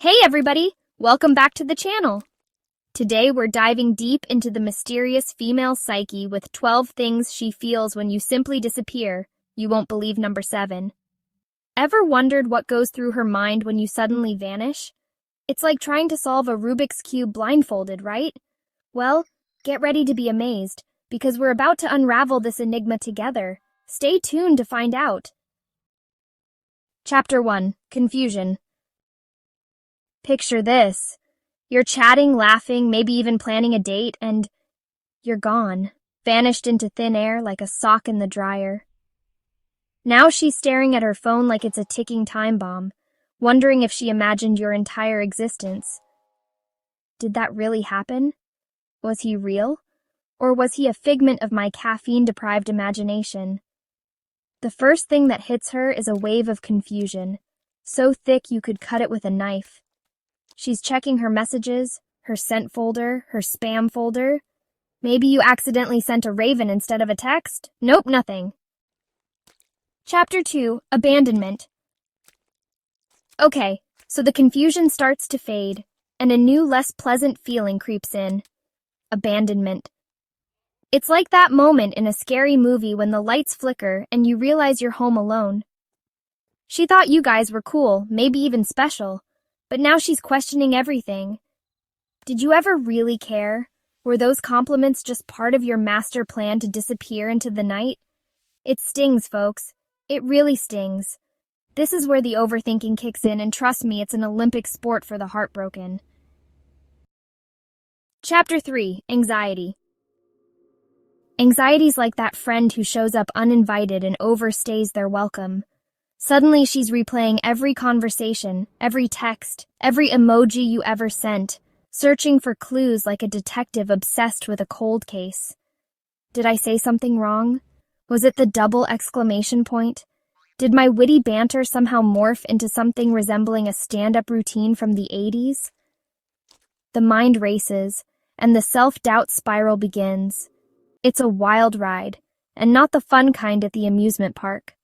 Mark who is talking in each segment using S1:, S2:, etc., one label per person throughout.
S1: Hey everybody! Welcome back to the channel. Today we're diving deep into the mysterious female psyche with 12 things she feels when you simply disappear. You won't believe number 7. Ever wondered what goes through her mind when you suddenly vanish? It's like trying to solve a Rubik's Cube blindfolded, right? Well, get ready to be amazed, because we're about to unravel this enigma together. Stay tuned to find out. Chapter 1. Confusion. Picture this. You're chatting, laughing, maybe even planning a date, and you're gone, vanished into thin air like a sock in the dryer. Now she's staring at her phone like it's a ticking time bomb, wondering if she imagined your entire existence. Did that really happen? Was he real? Or was he a figment of my caffeine-deprived imagination? The first thing that hits her is a wave of confusion, so thick you could cut it with a knife. She's checking her messages, her sent folder, her spam folder. Maybe you accidentally sent a raven instead of a text? Nope, nothing. Chapter 2. Abandonment. Okay, so the confusion starts to fade, and a new, less pleasant feeling creeps in. Abandonment. It's like that moment in a scary movie when the lights flicker and you realize you're home alone. She thought you guys were cool, maybe even special. But now she's questioning everything. Did you ever really care? Were those compliments just part of your master plan to disappear into the night? It stings, folks. It really stings. This is where the overthinking kicks in, and trust me, it's an Olympic sport for the heartbroken. Chapter 3. Anxiety. Anxiety's like that friend who shows up uninvited and overstays their welcome. Suddenly she's replaying every conversation, every text, every emoji you ever sent, searching for clues like a detective obsessed with a cold case. Did I say something wrong? Was it the double exclamation point? Did my witty banter somehow morph into something resembling a stand-up routine from the 80s? The mind races, and the self-doubt spiral begins. It's a wild ride, and not the fun kind at the amusement park.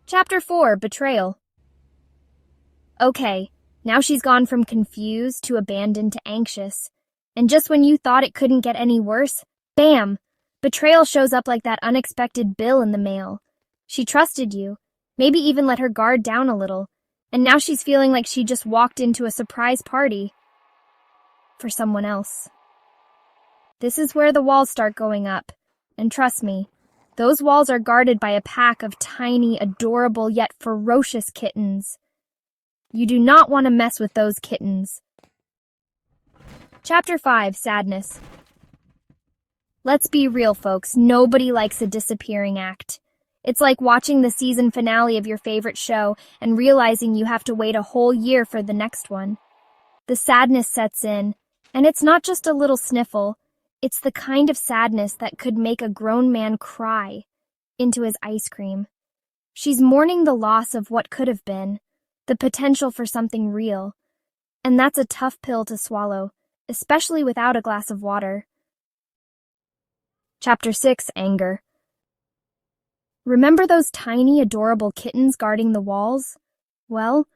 S1: Chapter 4. Betrayal. Okay, now she's gone from confused to abandoned to anxious. And just when you thought it couldn't get any worse, bam! Betrayal shows up like that unexpected bill in the mail. She trusted you, maybe even let her guard down a little, and now she's feeling like she just walked into a surprise party for someone else. This is where the walls start going up, and trust me, those walls are guarded by a pack of tiny, adorable, yet ferocious kittens. You do not want to mess with those kittens. Chapter 5. Sadness. Let's be real, folks. Nobody likes a disappearing act. It's like watching the season finale of your favorite show and realizing you have to wait a whole year for the next one. The sadness sets in, and it's not just a little sniffle. It's the kind of sadness that could make a grown man cry into his ice cream. She's mourning the loss of what could have been, the potential for something real. And that's a tough pill to swallow, especially without a glass of water. Chapter 6. Anger. Remember those tiny, adorable kittens guarding the walls? Well,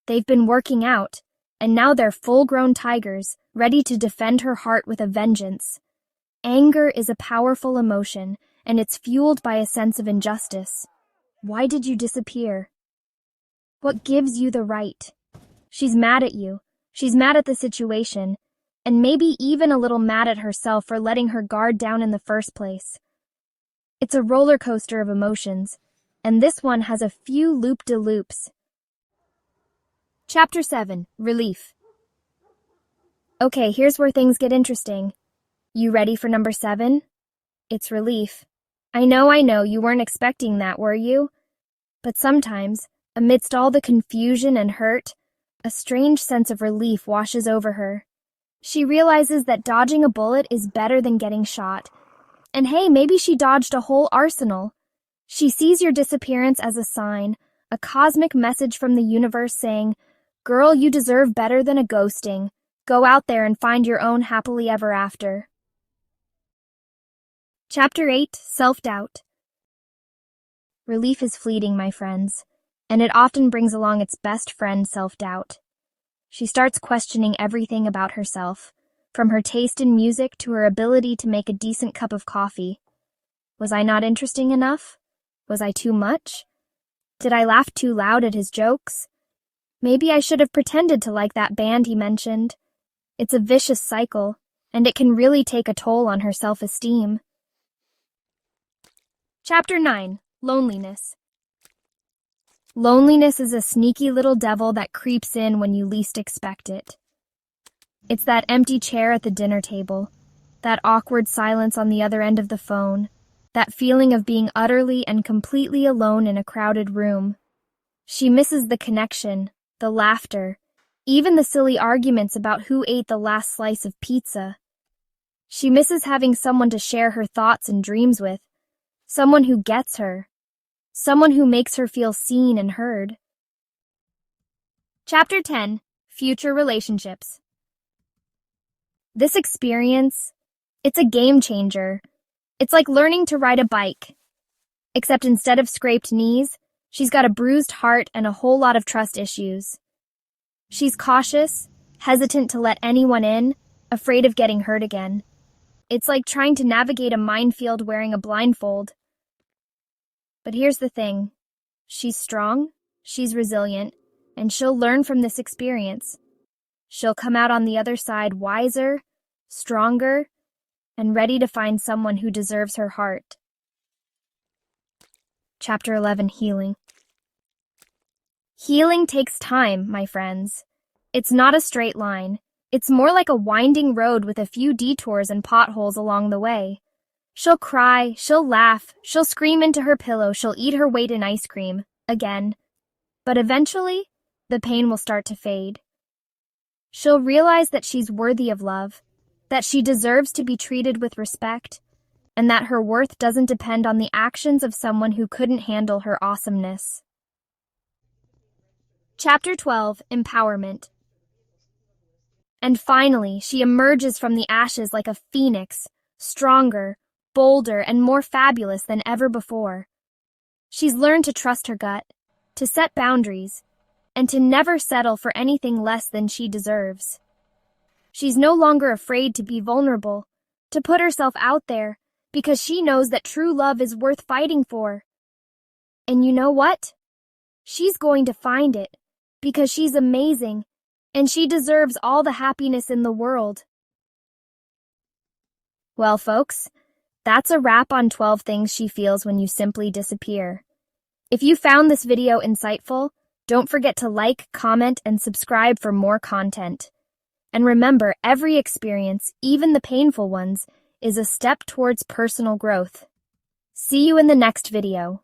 S1: they've been working out, and now they're full-grown tigers, ready to defend her heart with a vengeance. Anger is a powerful emotion, and it's fueled by a sense of injustice. Why did you disappear? What gives you the right? She's mad at you. She's mad at the situation, and maybe even a little mad at herself for letting her guard down in the first place. It's a roller coaster of emotions, and this one has a few loop-de-loops. Chapter 7. Relief. Okay, here's where things get interesting. You ready for number 7? It's relief. I know, you weren't expecting that, were you? But sometimes, amidst all the confusion and hurt, a strange sense of relief washes over her. She realizes that dodging a bullet is better than getting shot. And hey, maybe she dodged a whole arsenal. She sees your disappearance as a sign, a cosmic message from the universe saying, "Girl, you deserve better than a ghosting. Go out there and find your own happily ever after." Chapter 8. Self-doubt. Relief is fleeting, my friends, and it often brings along its best friend, self-doubt. She starts questioning everything about herself, from her taste in music to her ability to make a decent cup of coffee. Was I not interesting enough? Was I too much? Did I laugh too loud at his jokes? Maybe I should have pretended to like that band he mentioned. It's a vicious cycle, and it can really take a toll on her self-esteem. Chapter 9. Loneliness. Loneliness is a sneaky little devil that creeps in when you least expect it. It's that empty chair at the dinner table, that awkward silence on the other end of the phone, that feeling of being utterly and completely alone in a crowded room. She misses the connection, the laughter, even the silly arguments about who ate the last slice of pizza. She misses having someone to share her thoughts and dreams with, someone who gets her, someone who makes her feel seen and heard. Chapter 10. Future Relationships. This experience, it's a game changer. It's like learning to ride a bike. Except instead of scraped knees, she's got a bruised heart and a whole lot of trust issues. She's cautious, hesitant to let anyone in, afraid of getting hurt again. It's like trying to navigate a minefield wearing a blindfold. But here's the thing. She's strong, she's resilient, and she'll learn from this experience. She'll come out on the other side wiser, stronger, and ready to find someone who deserves her heart. Chapter 11. Healing. Healing takes time, my friends. It's not a straight line. It's more like a winding road with a few detours and potholes along the way. She'll cry, she'll laugh, she'll scream into her pillow, she'll eat her weight in ice cream, again. But eventually, the pain will start to fade. She'll realize that she's worthy of love, that she deserves to be treated with respect, and that her worth doesn't depend on the actions of someone who couldn't handle her awesomeness. Chapter 12. Empowerment. And finally, she emerges from the ashes like a phoenix, stronger, bolder, and more fabulous than ever before. She's learned to trust her gut, to set boundaries, and to never settle for anything less than she deserves. She's no longer afraid to be vulnerable, to put herself out there, because she knows that true love is worth fighting for. And you know what? She's going to find it, because she's amazing, and she deserves all the happiness in the world. Well, folks, that's a wrap on 12 things she feels when you simply disappear. If you found this video insightful, don't forget to like, comment, and subscribe for more content. And remember, every experience, even the painful ones, is a step towards personal growth. See you in the next video.